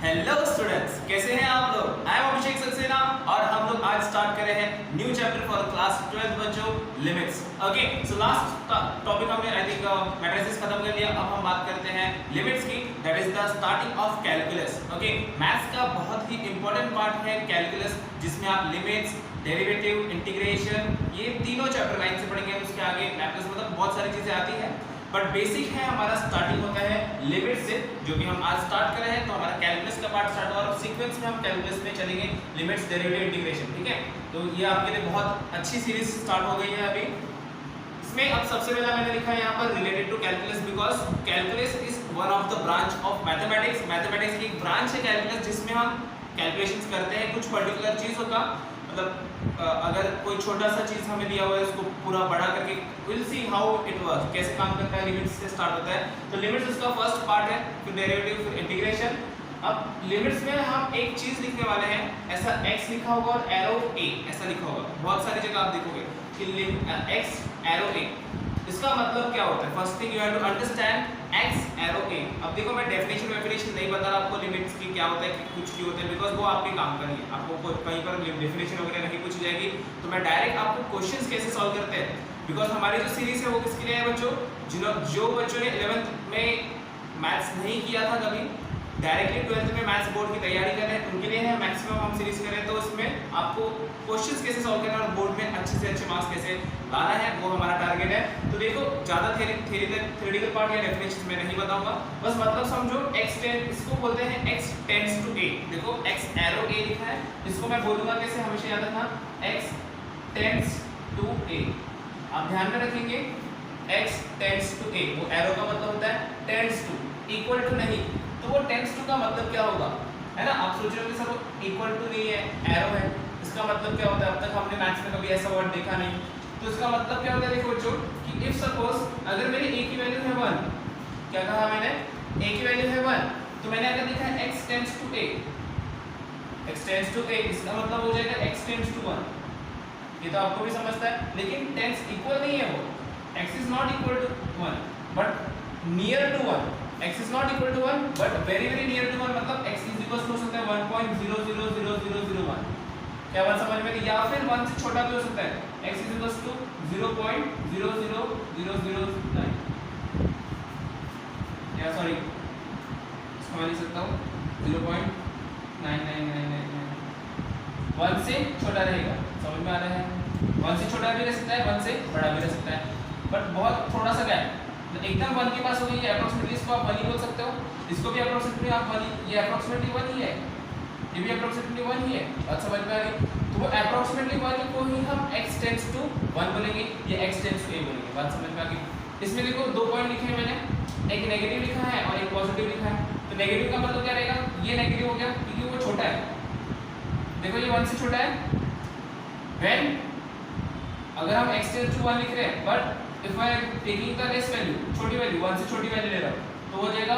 Hello students, कैसे हैं आप लोग। आई एम अभिषेक सक्सेना और हम लोग आज स्टार्ट कर रहे हैं न्यू चैप्टर फॉर क्लास 12 बच्चों, limits. Okay, so last topic हमने आई थिंक मैट्रिसेस खत्म कर लिया। अब हम बात करते हैं लिमिट्स की, that is the starting of calculus. Okay, maths का बहुत ही इंपॉर्टेंट पार्ट है कैलकुलस, जिसमें आप लिमिट्स, डेरिवेटिव, इंटीग्रेशन, ये तीनों चैप्टर लाइन से पढ़ेंगे। उसके आगे मैथ्स मतलब बहुत सारी चीजें आती हैं, बट बेसिक है हमारा स्टार्टिंग होता है लिमिट से, जो कि हम आज स्टार्ट कर रहे हैं। तो हमारा कैलकुलस का पार्ट स्टार्ट हुआ और सीक्वेंस में हम कैलकुलस में चलेंगे, लिमिट्स, डेरिवेटिव, इंटीग्रेशन। ठीक है, तो ये आपके लिए बहुत अच्छी सीरीज स्टार्ट हो गई है अभी। इसमें अब सबसे पहला मैंने लिखा है यहाँ पर related to calculus, because calculus is one of the branch of mathematics. Mathematics की एक ब्रांच है कैलकुलस, जिसमें हम कैलकुलेशंस करते हैं कुछ पर्टिकुलर चीजों का। मतलब अगर कोई छोटा सा चीज हमें दिया हुआ है, उसको पूरा बड़ा करके will see how it works, कैसे काम करता है। लिमिट्स से स्टार्ट होता है, तो लिमिट्स इसका फर्स्ट पार्ट है, फिर डेरिवेटिव, फिर इंटीग्रेशन। अब लिमिट्स में हम एक चीज लिखने वाले हैं, ऐसा x लिखा होगा और एरो a ऐसा लिखा होगा। बहुत सारी जगह आप देखोगे कि x एरो a, इसका मतलब क्या होता है। First thing you have to understand x arrow a। अब देखो, मैं डेफिनेशन नहीं बता रहा आपको लिमिट्स की क्या होता है, कि कुछ की होता है, बिकॉज वो आपके काम का नहीं है। आपको कहीं पर डेफिनेशन वगैरह नहीं पूछी जाएगी, तो मैं डायरेक्ट आपको क्वेश्चंस कैसे सॉल्व करते हैं। बिकॉज हमारी जो सीरीज है वो किसके लिए है बच्चों, जो बच्चों ने 11th में मैथ्स नहीं किया था कभी, डायरेक्टली 12th में मैथ्स बोर्ड की तैयारी कर रहे हैं, उनके लिए है मैक्सिमम हम सीरीज करें। तो इसमें आपको क्वेश्चंस कैसे सॉल्व करना है और बोर्ड में अच्छे से अच्छे मार्क्स कैसे लाना है, वो हमारा टारगेट है। तो देखो, ज़्यादा थ्योरेटिकल पार्ट या डेफिनेशन मैं नहीं बताऊंगा, बस मतलब समझो। इसको बोलते हैं x टेंड्स टू a। देखो x एरो a लिखा है, इसको मैं बोलूंगा कैसे, हमेशा याद रखना, x टेंड्स टू a। आप ध्यान में रखेंगे x टेंड्स टू a, वो एरो का मतलब होता है टेंड्स टू, इक्वल टू नहीं। तो वो टेंड्स टू का मतलब क्या होगा, है ना। आप सोच रहे हो कि सर इक्वल टू नहीं है, एरो है, इसका मतलब क्या होता है। अब तक हमने मैथ्स में कभी ऐसा वर्ड देखा नहीं, तो इसका मतलब क्या होता है। देखो बच्चों, कि इफ सपोज अगर मेरी a की वैल्यू है 1, क्या कहा मैंने, a की वैल्यू है 1, तो मैंने अगर लिखा है x tends to a, x tends to a, इसका मतलब हो जाएगा x टेंड्स टू 1। ये तो आपको भी समझता है, लेकिन टेंस इक्वल नहीं है वो, x is not equal to 1 but near to 1। x is not equal to 1 but very very near to 1, मतलब x इज इक्वल टू हो सकता है 1.0000001। क्या बात समझ में, या फिर 1 से छोटा भी हो सकता है, x इज इक्वल टू 0.00009, या सॉरी इसको मैं लिख सकता हूँ 0.99999, 1 से छोटा रहेगा। समझ में आ रहा है, 1 से छोटा भी रह सकता है, 1 से बड़ा भी रह सकता है, बट बहुत थोड़ा सा गैप, एकदम 1 के पास हो गई है। अप्रोक्सीमेटली इसको आप 1 ही बोल सकते हो, इसको भी अप्रोक्सीमेटली आप 1 ही, ये अप्रोक्सीमेटली 1 ही है, ये भी अप्रोक्सीमेटली 1 ही है। बात समझ में आ रही, तो वो अप्रोक्सीमेटली 1 को ही हम x टेंड्स टू 1 बोलेंगे, ये x टेंड्स टू a बोलेंगे। बात समझ में आ गई। इसमें देखो 2 पॉइंट लिखे हैं मैंने, एक नेगेटिव लिखा है और एक पॉजिटिव लिखा है। तो नेगेटिव का मतलब क्या रहेगा, ये नेगेटिव हो गया क्योंकि वो छोटा है। देखो ये 1 से छोटा है, व्हेन अगर हम x टेंड्स टू 1 लिख रहे हैं, but if I am taking the less value, छोटी वैल्यू, 1 से छोटी वैल्यू ले रहा हूं, तो हो जाएगा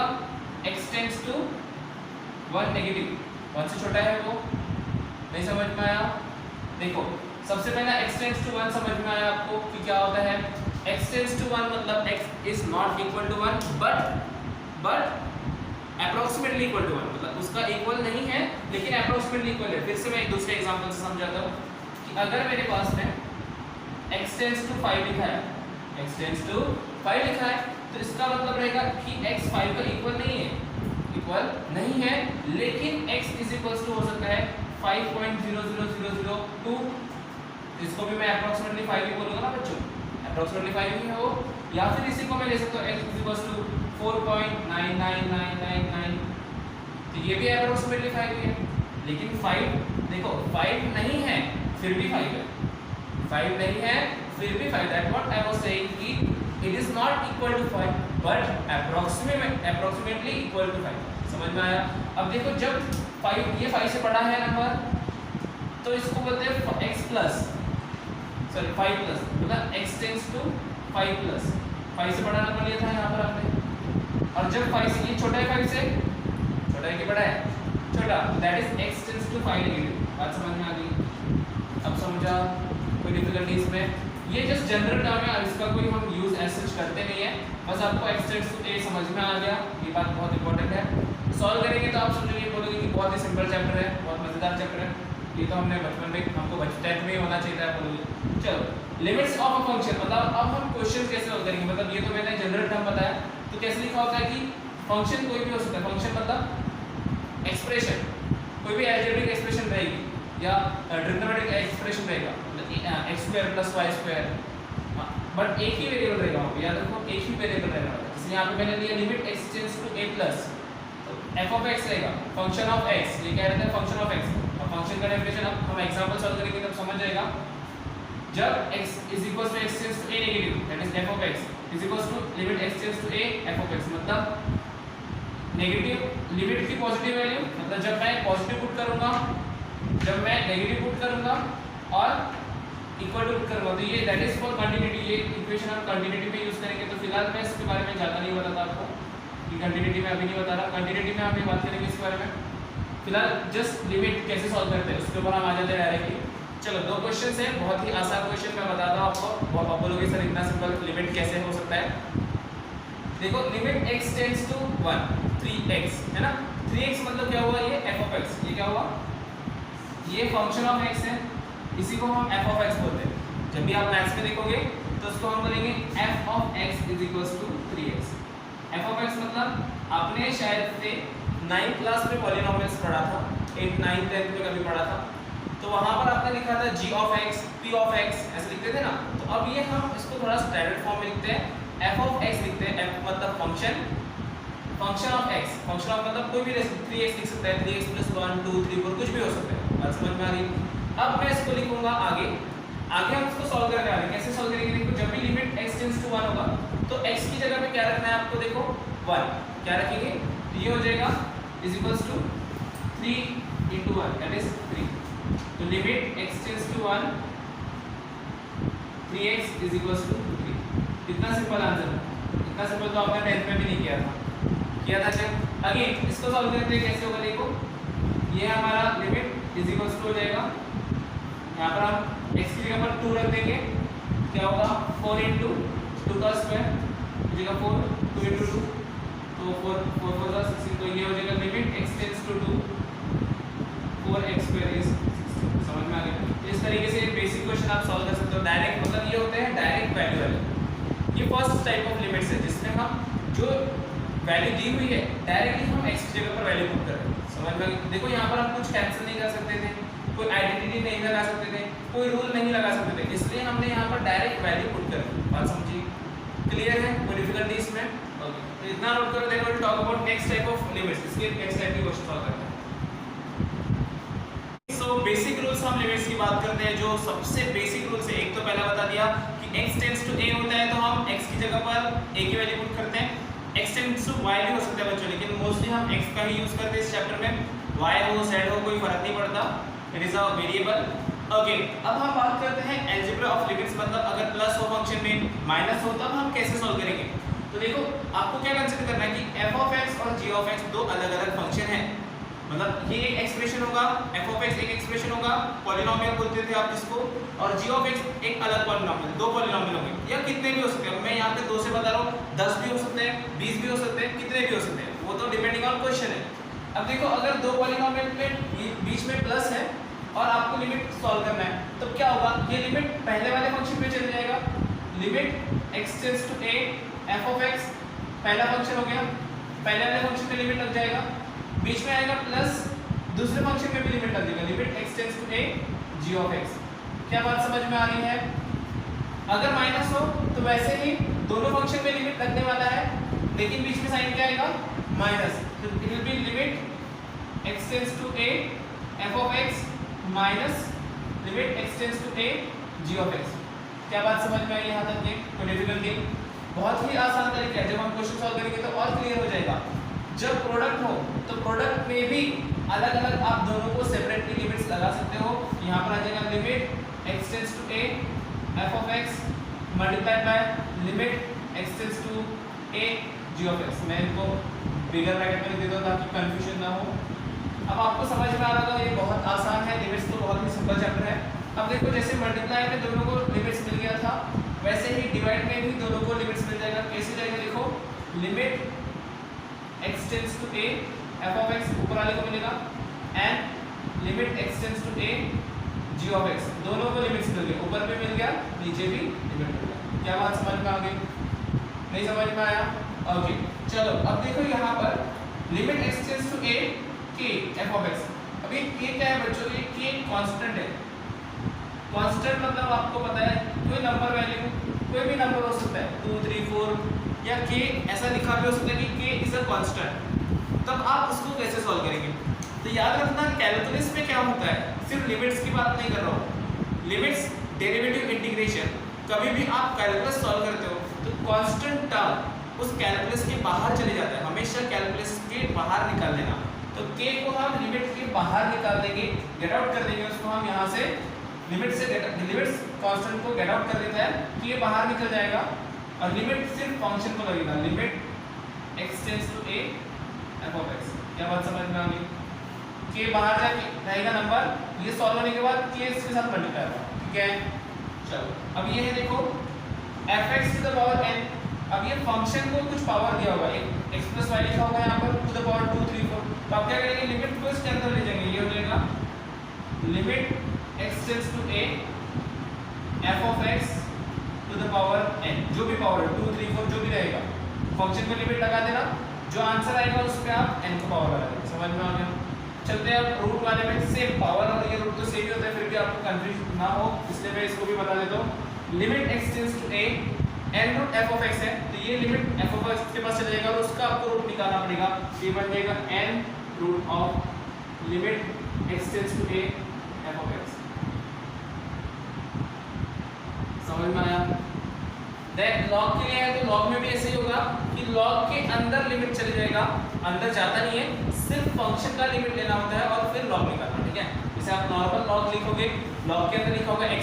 x टेंड्स टू 1 नेगेटिव। 1 से छोटा है वो, नहीं समझ में आया। देखो सबसे पहला x टेंड्स टू 1 समझ में आया आपको कि क्या होता है। x टेंड्स टू 1 मतलब x is not equal to 1 but approximately equal to 1, मतलब उसका इक्वल नहीं है लेकिन अप्रोक्सीमेटली इक्वल है। फिर से मैं एक दूसरे एग्जांपल से समझाता हूं कि अगर मेरे पास में x टेंड्स टू 5 लिखा है, x टेंड्स टू 5 लिखा है, तो इसका मतलब रहेगा कि x 5 का इक्वल नहीं है, लेकिन x इज इक्वल्स टू हो सकता है 5.00002। इसको भी मैं अप्रोक्सीमेटली 5 ही बोलूंगा ना बच्चों, अप्रोक्सीमेटली 5 ही है वो। या फिर इसी को मैं ले सकता हूँ x इज इक्वल्स टू 4.99999, तो ये भी अप्रोक्सीमेटली 5 ही है। लेकिन 5 देखो 5 नहीं है फिर भी 5 है, 5 नहीं है फिर भी 5। That what I was saying कि it is not equal to 5 but approximately equal to 5। समझ में आया। अब देखो जब 5 ये 5 से बड़ा है नंबर, तो इसको बोलते हैं x प्लस, सॉरी 5 प्लस, मतलब x टेंड्स टू 5 प्लस। 5 से बड़ा नंबर लिया था यहाँ पर आपने, और जब 5 से ये छोटा है 5 से, छोटा है कि बड़ा है, छोटा, that is x tends to 5 negative. बात समझ में आ गई। अब समझा, कोई डिफिकल्टी इसमें, ये जस्ट जनरल टर्म है, इसका कोई हम यूज एज सच करते नहीं है, बस आपको x टेंड्स टू a समझ में आ गया, ये बात बहुत इंपॉर्टेंट है। सॉल्व करेंगे तो आप समझोगे, बोलोगे बहुत ही सिंपल चैप्टर है, बहुत मजेदार चैप्टर है। ये तो हमने बचपन में, हमको बचपन में ही होना चाहिए था। चलो लिमिट्स ऑफ अ फंक्शन, मतलब अब हम क्वेश्चन कैसे सॉल्व करेंगे। मतलब ये तो मैंने जनरल टर्म बताया, तो कैसे लिखा होता है कि फंक्शन कोई भी हो सकता है। फंक्शन मतलब एक्सप्रेशन, कोई भी अलजेब्रिक एक्सप्रेशन रहेगी या ट्रिग्नोमेट्रिक एक्सप्रेशन रहेगा, मतलब x square plus y square, but एक ही वेरिएबल रहेगा वहाँ पे, याद रखो एक ही वेरिएबल रहेगा। जैसे यहाँ पे मैंने लिया limit x tends to a plus, तो f ऑफ x रहेगा फंक्शन ऑफ x, ये क्या रहता है फंक्शन ऑफ x। और फंक्शन का डेफिनेशन अब हम एग्जांपल सॉल्व करेंगे तब समझ जाएगा। जब x is equal to x tends to a negative, that is f of x is equal to limit x tends to a f of x, मतलब नेगेटिव लिमिट की पॉजिटिव वैल्यू, मतलब जब मैं पॉजिटिव पुट करूंगा, जब मैं negative put करूंगा और इक्वल टू पुट करूंगा, तो ये दैट इज फॉर कंटिन्यूटी। ये इक्वेशन हम कंटिन्यूटी में यूज करेंगे। तो फिलहाल मैं इसके बारे में ज़्यादा नहीं बताता आपको कि कंटिन्यूटी में अभी नहीं बता रहा, कंटिन्यूटी में हम भी बात करेंगे इसके बारे में। फिलहाल जस्ट लिमिट कैसे सॉल्व करते हैं उसके ऊपर हम आ जाते हैं डायरेक्टली। चलो दो क्वेश्चन है, बहुत ही आसान क्वेश्चन मैं बताता हूँ आपको। आप बोलोगे सर इतना सिंपल लिमिट कैसे हो सकता है। देखो limit x tends to 1 3x है ना, 3x मतलब क्या हुआ, ये f ऑफ x, ये क्या हुआ, ये फंक्शन ऑफ x है, इसी को हम f ऑफ x बोलते हैं। जब भी आप मैथ्स में देखोगे तो उसको हम बोलेंगे f of x is equals to 3x। f of x मतलब आपने शायद से 9th क्लास में पॉलिनोमियल्स पढ़ा था, 8th 9th 10th में कभी पढ़ा था, तो वहां पर आपने लिखा था g of x p of x ऐसे लिखते थे ना। तो अब ये हम इसको थोड़ा स्टैंडर्ड फॉर्म में लिखते हैं, f ऑफ x लिखते हैं। f मतलब function, function of x, function of मतलब कोई भी 3x लिख सकता है, 3x प्लस 1 2 3 4 कुछ भी हो सकता है। बात समझ में आ रही। अब मैं इसको लिखूंगा आगे, आगे हम इसको सॉल्व करने वाले। कैसे सॉल्व करेंगे, देखो जब भी लिमिट x टेंड्स टू 1 होगा तो x की जगह पे क्या रखना है आपको, देखो 1 क्या रखेंगे, ये हो जाएगा is equals to 3 into 1 that is 3। तो limit x tends to 1 3x is equals to 3। इतना सिंपल आंसर, इतना सिंपल तो आपने 10th में भी नहीं किया था जब। अगेन इसको सॉल्व करते हैं, कैसे होगा देखो, ये हमारा लिमिट इज इक्वल्स टू हो जाएगा, यहाँ पर हम x की जगह पर 2 रख देंगे, क्या होगा 4 into 2 का स्क्वायर हो जाएगा 4, 2 into 2 तो 4 4 4 16, तो ये हो जाएगा limit x tends to 2 4x square is 16। समझ में आ गया। इस तरीके से बेसिक क्वेश्चन आप सॉल्व कर सकते हो। डायरेक्ट मतलब ये होते हैं डायरेक्ट वैल्यू वाले। ये फर्स्ट टाइप ऑफ लिमिट्स है जिसमें हम जो वैल्यू दी हुई है डायरेक्टली हम x की जगह पर वैल्यू पुट कर रहे हैं। समझ में। देखो यहाँ पर हम कुछ कैंसिल नहीं कर सकते थे, कोई आइडेंटिटी नहीं लगा सकते थे, कोई रूल नहीं लगा सकते थे, इसलिए हमने यहाँ पर डायरेक्ट वैल्यू पुट कर दी। बात समझिए, क्लियर है, कोई डिफिकल्टी इसमें। ओके, तो इतना नोट करो। Then we will talk about next type of limits. इसके नेक्स्ट टाइप के क्वेश्चन सॉल्व करते हैं। सो बेसिक रूल्स हम लिमिट्स की बात करते हैं। जो सबसे बेसिक रूल्स है, एक तो पहला बता दिया कि x टेंड्स टू a होता है तो हम x की जगह पर a की वैल्यू पुट करते हैं। x टेंड्स टू y भी हो सकता है बच्चों, लेकिन मोस्टली हम x का ही यूज करते हैं इस चैप्टर में। y हो z हो कोई फर्क नहीं पड़ता, it is a variable. Okay, अब हम बात करते हैं अलजेब्रा ऑफ लिमिट्स, मतलब अगर प्लस हो फंक्शन में माइनस हो तब हम कैसे सॉल्व करेंगे। तो देखो आपको क्या कंसीडर करना है कि f ऑफ x और g ऑफ x दो अलग अलग फंक्शन है। मतलब ये एक एक्सप्रेशन होगा, f ऑफ x एक एक्सप्रेशन होगा, पॉलिनोमियल बोलते थे आप इसको, और g ऑफ x एक अलग पॉलिनोमियल, दो पॉलिनोमियल होंगे या कितने भी हो सकते हैं। मैं यहाँ पे 2 से बता रहा हूँ, 10 भी हो सकते हैं, 20 भी हो सकते हैं, कितने भी हो सकते हैं, वो तो डिपेंडिंग ऑन क्वेश्चन है। अब देखो अगर दो पॉलिनोमियल में बीच में प्लस है और आपको लिमिट सॉल्व करना है तो क्या होगा, ये लिमिट पहले वाले फंक्शन पे चल जाएगा। Limit x tends to a f of x पहला फंक्शन हो गया, पहले वाले फंक्शन पे लिमिट लग जाएगा, बीच में आएगा प्लस, दूसरे फंक्शन में भी लिमिट लग जाएगा, limit x tends to a g of x। क्या बात समझ में आ रही है। अगर माइनस हो तो वैसे ही दोनों फंक्शन में लिमिट लगने वाला है, लेकिन बीच में साइन क्या आएगा, माइनस। तो it will be limit x tends to a f of x minus limit x tends to a g of x। क्या बात समझ में आई यहाँ तक के, कोई डिफिकल्टी। बहुत ही आसान तरीका है, जब हम क्वेश्चन सॉल्व करेंगे तो और क्लियर हो जाएगा। जब प्रोडक्ट हो तो प्रोडक्ट में भी अलग अलग आप दोनों को सेपरेटली लिमिट्स लगा सकते हो। यहाँ पर आ जाएगा limit x tends to a f of x multiplied by limit x tends to a g of x। मैं इनको बिगर ब्रैकेट में लिख देता हूँ ताकि कंफ्यूजन ना हो। अब आपको समझ में आ रहा होगा, ये बहुत आसान है, लिमिट्स तो बहुत ही सिंपल चैप्टर है। अब देखो जैसे मल्टीप्लाई में दोनों को लिमिट्स मिल गया था, वैसे ही डिवाइड में भी दोनों को लिमिट्स मिल जाएगा। कैसे जाएगा देखो, limit x tends to a f of x ऊपर वाले को मिलेगा, and limit x tends to a g of x, दोनों को लिमिट्स मिल गए, ऊपर भी मिल गया नीचे भी लिमिट मिल गया। क्या बात समझ में आ गई? नहीं समझ में आया? ओके चलो अब देखो यहाँ पर लिमिट एक्सटेंड्स टू ए के एफ ऑफ एक्स। अभी के क्या है बच्चों? ये के कांस्टेंट है। कांस्टेंट मतलब आपको पता है कोई नंबर वैल्यू, कोई भी नंबर हो सकता है 2 3 4 या के ऐसा लिखा भी हो सकता है कि के इज अ कांस्टेंट। तब आप उसको कैसे सॉल्व करेंगे? तो याद रखना कैलकुलस में क्या होता है, सिर्फ लिमिट्स की बात नहीं कर रहा हूँ। लिमिट्स, डेरिवेटिव, इंटीग्रेशन, कभी भी आप कैलकुलस सॉल्व करते हो तो कांस्टेंट टर्म उस कैलकुलस के बाहर चले जाता है, हमेशा कैलकुलस के बाहर निकाल देना। तो के को हम लिमिट के बाहर निकाल देंगे, गेट आउट कर देंगे उसको हम यहाँ से, लिमिट से लिमिट्स कांस्टेंट को गेट आउट कर देता है, के बाहर निकल जाएगा और लिमिट सिर्फ फंक्शन को लगेगा, limit x tends to a f of x. क्या बात समझ में आ गई? के बाहर जाके रहेगा नंबर, ये सॉल्व होने के बाद के इसके साथ मल्टीप्लाई होगा, ठीक है? चलो अब ये है देखो fx to the power n, अब ये फंक्शन को कुछ पावर दिया होगा, एक x प्लस वाई लिखा होगा यहाँ पर टू द पावर 2 3 4, तो आप क्या करेंगे लिमिट को इसके अंदर ले जाएंगे, ये हो जाएगा limit x tends to a f of x to the power n, जो भी पावर है 2 3 4 जो भी रहेगा, फंक्शन को लिमिट लगा देना, जो आंसर आएगा उस पे आप n को पावर लगा देना। समझ में आ गया? चलते हैं अब रूट वाले में, सेम पावर और ये रूट तो सेम ही होता है, फिर भी आपको कंफ्यूज ना हो इसलिए मैं इसको भी बता देता हूँ। Limit x tends to a n root f of x है, तो ये लिमिट f ऑफ x के पास चले जाएगा और उसका आपको रूट निकालना पड़ेगा, ये बन जाएगा n root of limit x tends to a f of x। समझ में आया? देख लॉग के लिए है तो लॉग में भी ऐसे ही होगा कि लॉग के अंदर लिमिट चले जाएगा, अंदर जाता नहीं है, सिर्फ फंक्शन का लिमिट लेना होता है और फिर लॉग निकालना, ठीक है? जैसे आप नॉर्मल लॉग लिखोगे, लॉग के अंदर लिखा होगा x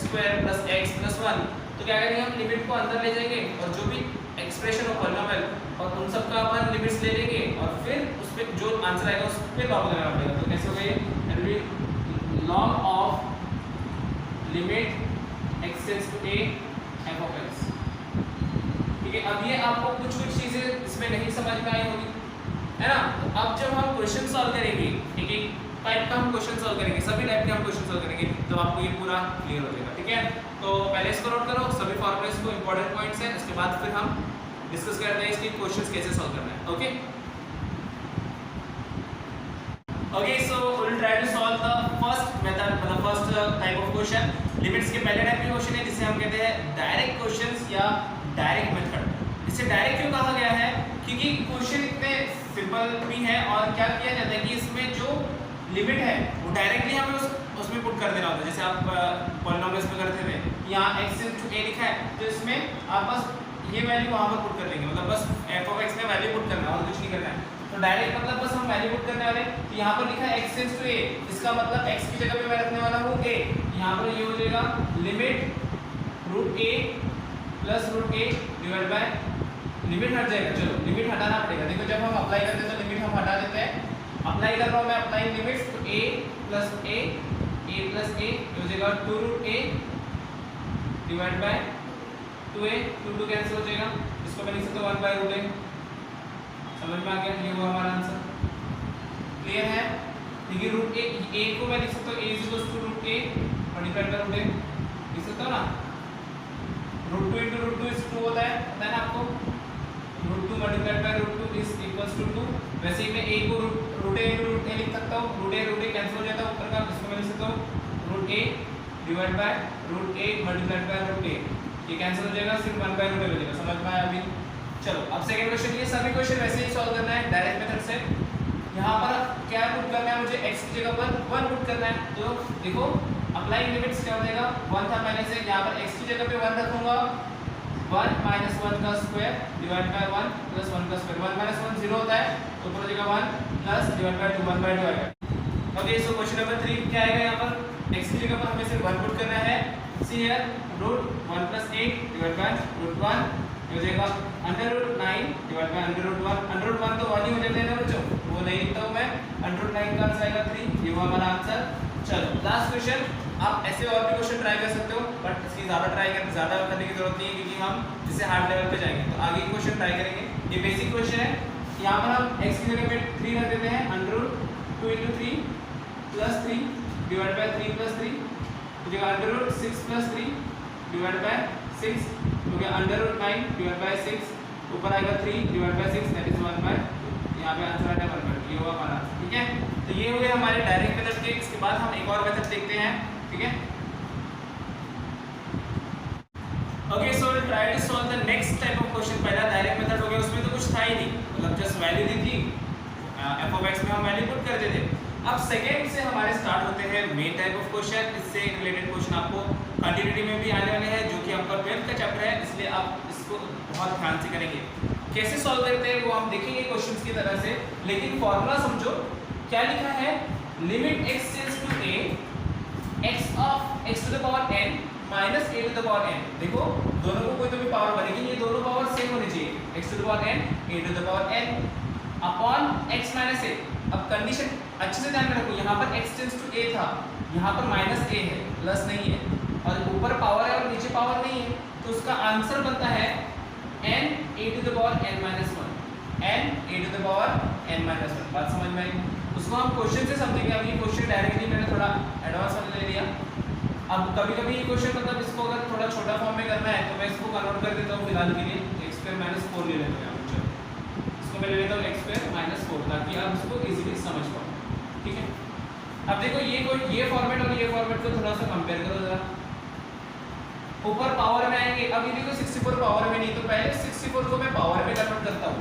square plus x plus 1, तो क्या करेंगे हम लिमिट को अंदर ले जाएंगे और जो भी एक्सप्रेशन हो पॉलिनोमियल और उन सब का अपन लिमिट्स ले लेंगे और फिर उस पे जो आंसर आएगा उस पे लॉग लगाना पड़ेगा। तो कैसे होगा ये log of limit x tends to a f of x, ठीक है? अब ये आपको कुछ चीजें इसमें नहीं समझ में आई होगी, है ना? तो अब जब हम क्वेश्चन सॉल्व करेंगे, ठीक है, टाइप का हम क्वेश्चन सॉल्व करेंगे, सभी टाइप के हम क्वेश्चन सॉल्व करेंगे, तो आपको ये पूरा क्लियर हो जाएगा, ठीक है? तो पहले इसको नोट करो, सभी फॉर्मूलेस को, इंपॉर्टेंट पॉइंट्स हैं, उसके बाद फिर हम डिस्कस करते हैं इसके क्वेश्चंस कैसे सॉल्व करना है। Okay okay, so we will try to solve the first method, मतलब first type of question. Limits के पहले टाइप के क्वेश्चन है जिसे हम कहते हैं डायरेक्ट क्वेश्चंस या डायरेक्ट मेथड। इसे डायरेक्ट क्यों कहा गया है? क्योंकि क्वेश्चन इतने सिंपल भी है और क्या किया जाता है कि इसमें जो लिमिट है वो डायरेक्टली हमें उसमें पुट कर देना होता है। जैसे आप पॉलिनोमियल्स में करते थे, यहाँ x into a लिखा है तो इसमें आप बस ये वैल्यू वहाँ पर पुट कर देंगे, मतलब बस f of x में वैल्यू पुट करना है और कुछ नहीं करना है। तो डायरेक्ट मतलब बस हम वैल्यू पुट करने वाले, तो यहाँ पर लिखा है x into a, इसका मतलब x की जगह पे मैं रखने वाला हूँ a, यहाँ पर ये हो जाएगा limit root a plus root a divide by, limit हट जाएगा, चलो लिमिट हटाना पड़ेगा। देखो जब हम अप्लाई करते हैं तो लिमिट हम हटा देते हैं, अप्लाई कर रहा हूँ मैं अप्लाई लिमिट्स, तो a प्लस a हो जाएगा 2 root a divide by 2a, 2 cancel हो जाएगा, इसको मैं लिख सकता हूँ 1 बाय रूट a। समझ में आ गया? ये हुआ हमारा आंसर, क्लियर है? देखिए रूट a को मैं लिख सकता हूँ a equals to root a multiplied by root a, लिख सकता हूँ ना, रूट 2 into रूट 2 is 2 होता है, पता है ना आपको, root 2 multiplied by root 2 is equals to 2। वैसे ही मैं a को रूट a लिख सकता हूँ, रूट a कैंसिल हो जाता है ऊपर का, इसको मैं लिख सकता हूँ root a divide by root a multiplied by root a, ये कैंसिल हो जाएगा, सिर्फ 1 बाय रूट a बचेगा। समझ में आया अभी? चलो अब सेकंड क्वेश्चन, ये सभी क्वेश्चन वैसे ही सॉल्व करना है डायरेक्ट मेथड से। यहाँ पर क्या पुट करना है मुझे, x की जगह पर 1 पुट करना है, तो देखो अप्लाइंग लिमिट्स क्या हो जाएगा, 1 था पहले से, यहाँ पर x की जगह पे 1 रखूंगा, 1 माइनस 1 का स्क्वायर डिवाइड बाय 1 प्लस 1 का स्क्वायर, 1 माइनस 1 0 होता है, तो ऊपर हो जाएगा 1 प्लस डिवाइड बाय 2 1 बाय 2 आएगा। ओके, सो क्वेश्चन नंबर 3 क्या आएगा, यहाँ पर x की जगह पर हमें सिर्फ 1 पुट करना है, see here root 1 plus 8 divide by root 1 हो जाएगा under root 9 divide by under root 1, under root 1 तो 1 ही हो जाता है ना बच्चों, वो नहीं लिखता हूँ मैं, अंडर रूट 9 का आंसर आएगा 3, ये हुआ हमारा आंसर। चलो लास्ट क्वेश्चन, आप ऐसे और भी क्वेश्चन ट्राई कर सकते हो बट इसकी ज़्यादा करने की जरूरत नहीं है क्योंकि हम इससे हार्ड लेवल पे जाएंगे, तो आगे क्वेश्चन ट्राई करेंगे। ये बेसिक क्वेश्चन है, यहाँ पर हम x की जगह पे 3 रख देते हैं, अंडर रूट 2 into 3 तो जो अंडर रूट 6 + 3 डिवाइड बाय 6 हो गया अंडर रूट 9 डिवाइड बाय 6, ऊपर आएगा 3 divide by 6 that is 1 by, यहाँ पे आंसर आता है 1/2, ये हुआ हमारा आंसर। ठीक है, तो ये हुए हमारे डायरेक्ट मेथड के। इसके बाद हम एक और मेथड देखते हैं। ठीक है, okay so will try to solve the next type of question. पहला डायरेक्ट मेथड हो गया, उसमें तो कुछ था ही नहीं, मतलब जस्ट वैल्यू दी थी, एफ ऑफ एक्स में हम वैल्यू पुट करते थे। अब सेकेंड से हमारे स्टार्ट होते हैं मेन टाइप ऑफ क्वेश्चन। इससे रिलेटेड क्वेश्चन आपको कंटिन्यूटी में भी आने वाले हैं, जो कि आपका 12th का चैप्टर है, इसलिए आप इसको बहुत ध्यान से करेंगे। कैसे सॉल्व करते हैं वो हम देखेंगे क्वेश्चंस की तरह से, लेकिन फॉर्मूला समझो। क्या लिखा है, limit x tends to a x of x to the power n minus a to the power n। देखो दोनों को कोई तो भी पावर बनेगी, ये दोनों पावर सेम होनी चाहिए, x to the power n a to the power n upon x minus a। अब कंडीशन अच्छे से ध्यान में रखो, यहाँ पर x टेंड्स टू a था, यहाँ पर माइनस a है, प्लस नहीं है, और ऊपर पावर है और नीचे पावर नहीं है, तो उसका आंसर बनता है n a to the power n minus 1, n a to the power n minus 1। बात समझ में आई? उसको हम क्वेश्चन से समझेंगे। अब ये क्वेश्चन डायरेक्टली मैंने थोड़ा एडवांस वाला ले लिया। अब कभी कभी ये क्वेश्चन मतलब इसको अगर थोड़ा छोटा फॉर्म में करना है तो मैं इसको कन्वर्ट कर देता हूँ फिलहाल के लिए, x² - 4 ले लेते हैं। इसको मैं ले लेता हूँ x² - 4, ताकि आप इसको इजीली समझ पाओ। ठीक है, अब देखो ये फॉर्मेट और ये फॉर्मेट को थोड़ा सा कंपेयर करो जरा। ऊपर पावर में आएंगे, अब ये देखो 64 पावर में नहीं, तो पहले 64 को मैं पावर में कन्वर्ट करता हूँ।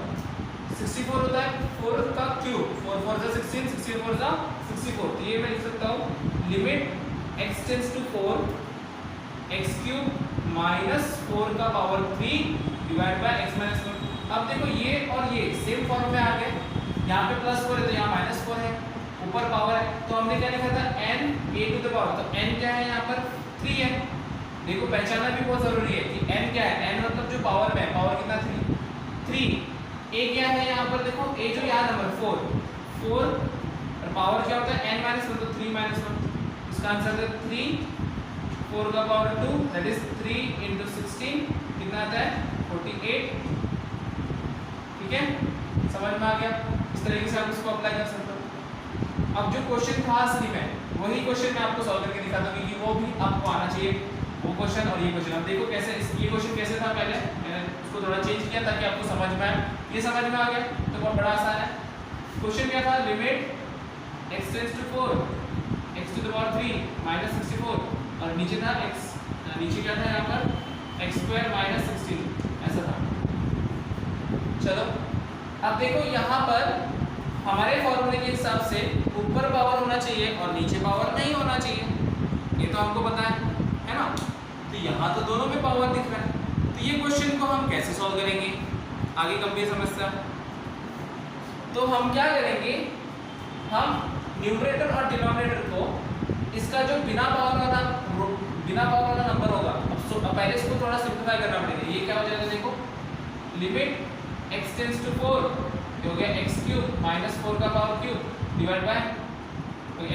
64 होता है 4 का क्यूब, 4 4 जा 16, 16 4 जा 64, तो ये मैं लिख सकता हूँ limit x tends to 4 x³ minus 4 का power 3 divide by x minus 1। अब देखो ये और ये सेम फॉर्म में आ गए, यहाँ पे +4 है तो यहाँ -4 है, ऊपर पावर है, तो हमने क्या लिखा था n a to the power, तो n क्या है यहाँ पर 3 है। देखो पहचानना भी बहुत जरूरी है कि n क्या है, n मतलब जो पावर में है, पावर कितना 3, a क्या है यहाँ पर, देखो a जो यहाँ नंबर 4 और पावर क्या होता है n माइनस 1, तो 3 माइनस 1, इसका आंसर है 3, 4 का पावर 2 दैट इज 3 इंटू 16 कितना आता है 48। ठीक है, समझ में आ गया? इस तरीके से आप इसको अप्लाई कर सकते हो। अब जो क्वेश्चन था असली में वही क्वेश्चन मैं आपको सॉल्व करके दिखाता हूँ, क्योंकि वो भी आपको आना चाहिए, वो क्वेश्चन और ये क्वेश्चन। अब देखो कैसे ये क्वेश्चन कैसे था, पहले मैंने उसको थोड़ा चेंज किया ताकि आपको समझ में आए। ये समझ में आ गया तो बहुत बड़ा आसान है। क्वेश्चन क्या था, limit x tends to 4 x to the power 3 minus 64, और नीचे था x, नीचे क्या था यहाँ पर x² माइनस 16 ऐसा था। चलो अब देखो यहाँ पर हमारे फॉर्मूले के हिसाब से ऊपर पावर होना चाहिए और नीचे पावर नहीं होना चाहिए, ये तो हमको पता है ना। तो यहाँ तो दोनों में पावर दिख रहा है, तो ये क्वेश्चन को हम कैसे सॉल्व करेंगे, आगे गंभीर समस्या। तो हम क्या करेंगे, हम न्यूमरेटर और डिनोमिनेटर को इसका जो बिना पावर वाला नंबर होगा, अब पहले इसको थोड़ा सिंप्लीफाई करना पड़ेगा। ये क्या हो जाएगा, देखो लिमिट x टेंड्स टू 4 हो गया x³ माइनस 4 का power cube divide by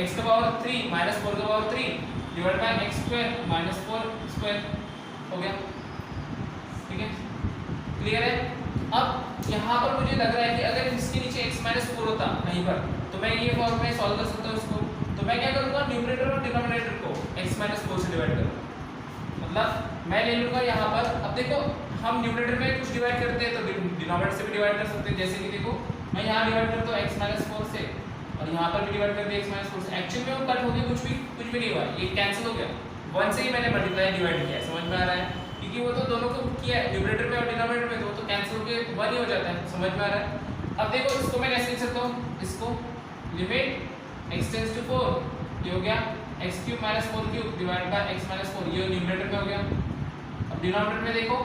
x का पावर 3 माइनस 4 का power 3 divide bye x² minus 4 square हो गया। ठीक है, क्लियर है? अब यहाँ पर मुझे लग रहा है कि अगर इसके नीचे x माइनस 4 होता कहीं पर, तो मैं ये फॉर्म में सॉल्व कर सकता हूँ इसको। तो मैं क्या करूँगा, न्यूमरेटर और डिनोमिनेटर को x माइनस 4 से डिवाइड करूँगा, मतलब मैं ले लूँगा यहाँ पर। अब देखो हम न्यूमरेटर में कुछ डिवाइड करते हैं तो डिनोमिनेटर से भी डिवाइड कर सकते हैं, जैसे कि देखो मैं यहाँ डिवाइड करता हूँ x माइनस 4 से, और यहाँ पर भी डिवाइड कर दिया x माइनस 4 से। एक्चुअल में वो कट हो गया, कुछ भी नहीं हुआ, ये कैंसिल हो गया, 1 से ही मैंने मल्टीप्लाई डिवाइड किया है। समझ में आ रहा है? क्योंकि वो तो दोनों को किया है, न्यूमरेटर में और डिनोमिनेटर में, तो वो तो कैंसिल होकर 1 ही हो जाता है। समझ में आ रहा है? अब देखो इसको मैं कैसे लिख सकता हूँ, इसको लिमिट x टेंड्स टू 4 ये हो गया x³ minus 4 cube divide by x minus 4, ये न्यूमरेटर में हो गया। अब डिनोमिनेटर में देखो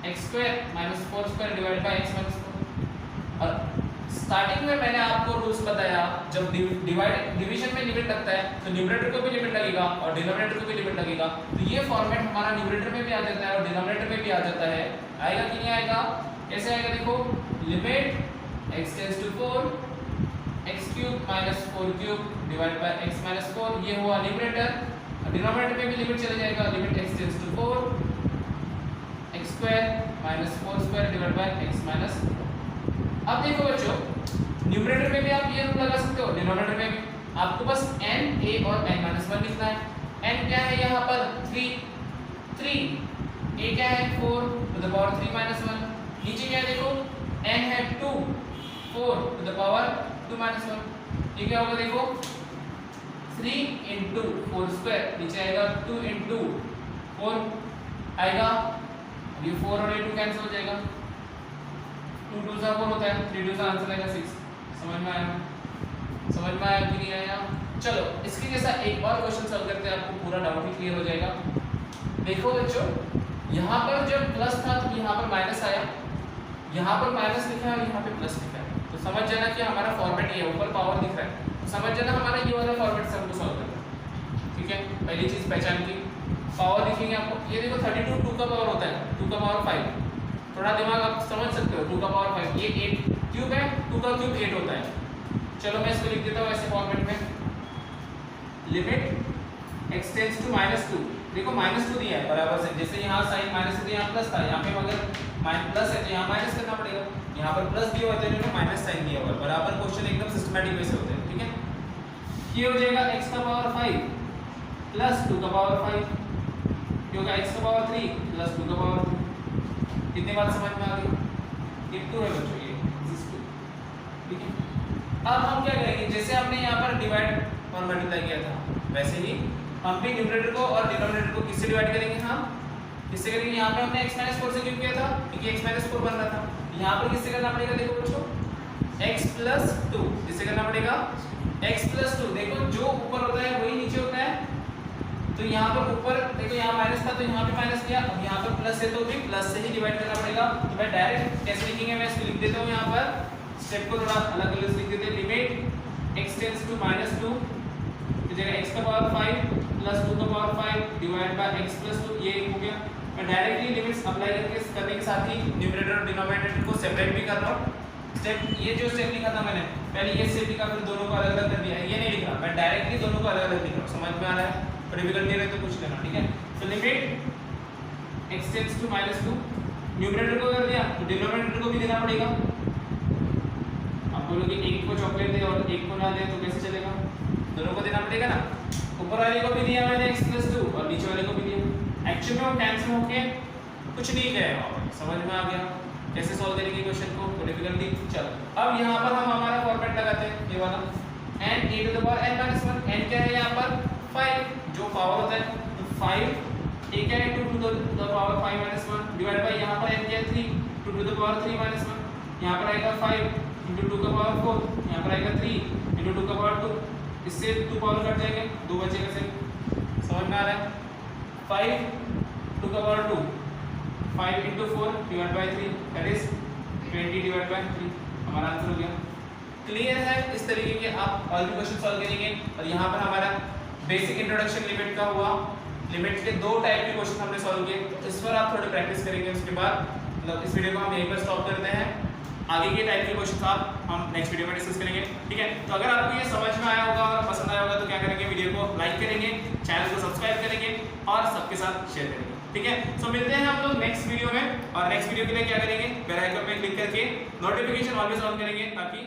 x² minus 4 square divide by x minus 4। और स्टार्टिंग में मैंने आपको रूल्स बताया, जब डिवीजन में लिमिट लगता है तो न्यूमरेटर को भी लिमिट लगेगा और डिनोमिनेटर को भी लिमिट लगेगा। तो ये फॉर्मेट हमारा न्यूमरेटर में भी आ जाता है और डिनोमिनेटर में भी आ जाता है। आएगा कि नहीं आएगा? कैसे आएगा, देखो limit x tends to 4 x³ minus 4 cube divide by x minus 4, ये हुआ न्यूमरेटर। डिनोमिनेटर में भी लिमिट चले जाएगा, limit x tends to 4 x² minus 4 square divide by x minus. अब देखो बच्चों, न्यूमरेटर में भी आप ये रूल लगा सकते हो, डिनोमिनेटर में भी आपको बस n a और n-1 लिखना है। n क्या है यहाँ पर 3, a क्या है 4 टू द पावर 3 माइनस 1, नीचे क्या है देखो n है 2, 4 टू द पावर 2 माइनस 1, ये क्या होगा देखो 3 इंटू 4 स्क्वायर, नीचे आएगा 2 इंटू 4 आएगा, ये 4 और ये 2 कैंसिल हो जाएगा, 2 2 सा 4 होता है, 3 2 सा आंसर आएगा 6। समझ में आया? समझ में आया कि नहीं आया? चलो इसके जैसा एक और क्वेश्चन सॉल्व करते हैं, आपको पूरा डाउट ही क्लियर हो जाएगा। देखो बच्चों, यहाँ पर जब प्लस था तो यहाँ पर माइनस आया, यहाँ पर माइनस लिखा है, यहाँ पे प्लस लिखा है, तो समझ जाना कि हमारा फॉर्मेट ये है, ऊपर पावर दिख रहा है, तो समझ जाना हमारा ये वाला फॉर्मेट से हमको सॉल्व करना है। ठीक है, पहली चीज पहचान की, पावर दिखेंगे आपको, ये देखो 32 2 का पावर होता है, 2 का पावर 5, थोड़ा दिमाग आप समझ सकते हो, 2 का पावर 5, ये 8 क्यूब है, 2 का क्यूब 8 होता है। चलो मैं इसको लिख देता हूँ ऐसे फॉर्मेट में, लिमिट x टेंड्स टू -2, देखो -2 दिया है बराबर से, जैसे यहाँ साइन माइनस है यहाँ प्लस था, यहाँ पे अगर प्लस है तो यहाँ माइनस करना पड़ेगा, यहाँ पर प्लस दिया हुआ है तो इन्होंने माइनस साइन दिया हुआ है, बराबर क्वेश्चन एकदम सिस्टमैटिक वे से होते हैं। ठीक है, ये हो जाएगा x का पावर 5 प्लस 2 का पावर 5, ये होगा x का पावर 3 प्लस 2 का पावर 2। कितनी बात समझ में आ गई? ये 2 है बच्चों, ये दिस 2। ठीक है, अब हम क्या करेंगे, जैसे हमने यहाँ पर डिवाइड और मल्टीप्लाई किया था, वैसे ही हम भी न्यूमरेटर को और डिनोमिनेटर को किससे डिवाइड करेंगे? हम किससे करेंगे? यहाँ पे हमने x 4 से क्यों किया था, क्योंकि x 4 बन रहा था। यहाँ पर किससे करना पड़ेगा? देखो बच्चों, x प्लस 2, किससे करना पड़ेगा? x प्लस 2, देखो जो ऊपर होता है वही नीचे होता है, तो यहाँ पर ऊपर देखो यहाँ माइनस था तो यहाँ पे माइनस किया, अब यहाँ पर प्लस है तो भी प्लस से ही डिवाइड करना पड़ेगा। तो मैं डायरेक्ट कैसे लिखेंगे, मैं इसको लिख देता हूँ, यहाँ पर स्टेप को थोड़ा अलग अलग लिख देते हैं, लिमिट x टेंड्स टू -2, जगह x का पावर 5 प्लस 2 का power 5 divide by x plus 2, ये हो गया। मैं डायरेक्टली लिमिट्स अप्लाई करने के साथ ही न्यूमरेटर और डिनोमिनेटर को सेपरेट भी कर रहा हूँ। स्टेप ये जो स्टेप लिखा था मैंने, पहले ये स्टेप लिखा, फिर दोनों को अलग अलग कर दिया, ये नहीं लिख रहा, मैं डायरेक्टली दोनों को अलग अलग लिख रहा हूँ। समझ में आ रहा है? और डिफिकल्ट नहीं रहे तो पूछ लेना। ठीक है, तो limit x tends to -2, numerator को कर दिया तो डिनोमिनेटर को भी देना पड़ेगा। आप बोलोगे एक को चॉकलेट दे और एक को ना दे तो कैसे चलेगा? दोनों को देना पड़ेगा ना, ऊपर वाले को भी दिया मैंने x + 2 और नीचे वाले को भी दिया, एक्चुअली में वो कैंसिल होके कुछ नहीं गए वहाँ पर। समझ में आ गया कैसे सॉल्व करेंगे क्वेश्चन को? कोई डिफिकल्ट नहीं। चलो अब यहाँ पर हम हमारा फॉर्मेट लगाते हैं, ये वाला n a to the power n - 1, n क्या है यहाँ पर 5, जो पावर होता है, तो 5 a क्या है 2 to the power 5 - 1 divide by यहाँ पर n क्या है 3 2 to the power 3 - 1, यहाँ पर आएगा 5 into 2 का पावर 4, यहाँ पर आएगा 3 into 2 का पावर 2, इससे 2 पावर कट जाएंगे, 2 बचेगा सिर्फ। समझ में आ रहा है? 5 2 का power 2, 5 into 4 divide by 3, that is 20 divide by 3, हमारा आंसर हो गया। क्लियर है? इस तरीके के आप और भी क्वेश्चन सॉल्व करेंगे। और यहाँ पर हमारा बेसिक इंट्रोडक्शन लिमिट का हुआ, लिमिट के 2 टाइप के क्वेश्चन हमने सॉल्व किए, तो इस पर आप थोड़ी प्रैक्टिस करेंगे। उसके बाद मतलब इस वीडियो को हम यहीं पर स्टॉप करते हैं, आगे के टाइप के क्वेश्चन आप हम नेक्स्ट वीडियो में डिस्कस करेंगे। ठीक है, तो अगर आपको ये समझ में आया होगा और पसंद आया होगा तो क्या करेंगे, वीडियो को लाइक करेंगे, चैनल को सब्सक्राइब करेंगे और सबके साथ शेयर करेंगे। ठीक है, सो मिलते हैं हम लोग नेक्स्ट वीडियो में। और नेक्स्ट वीडियो के लिए क्या करेंगे, बेल आइकन पे क्लिक करके नोटिफिकेशन ऑलवेज ऑन करेंगे ताकि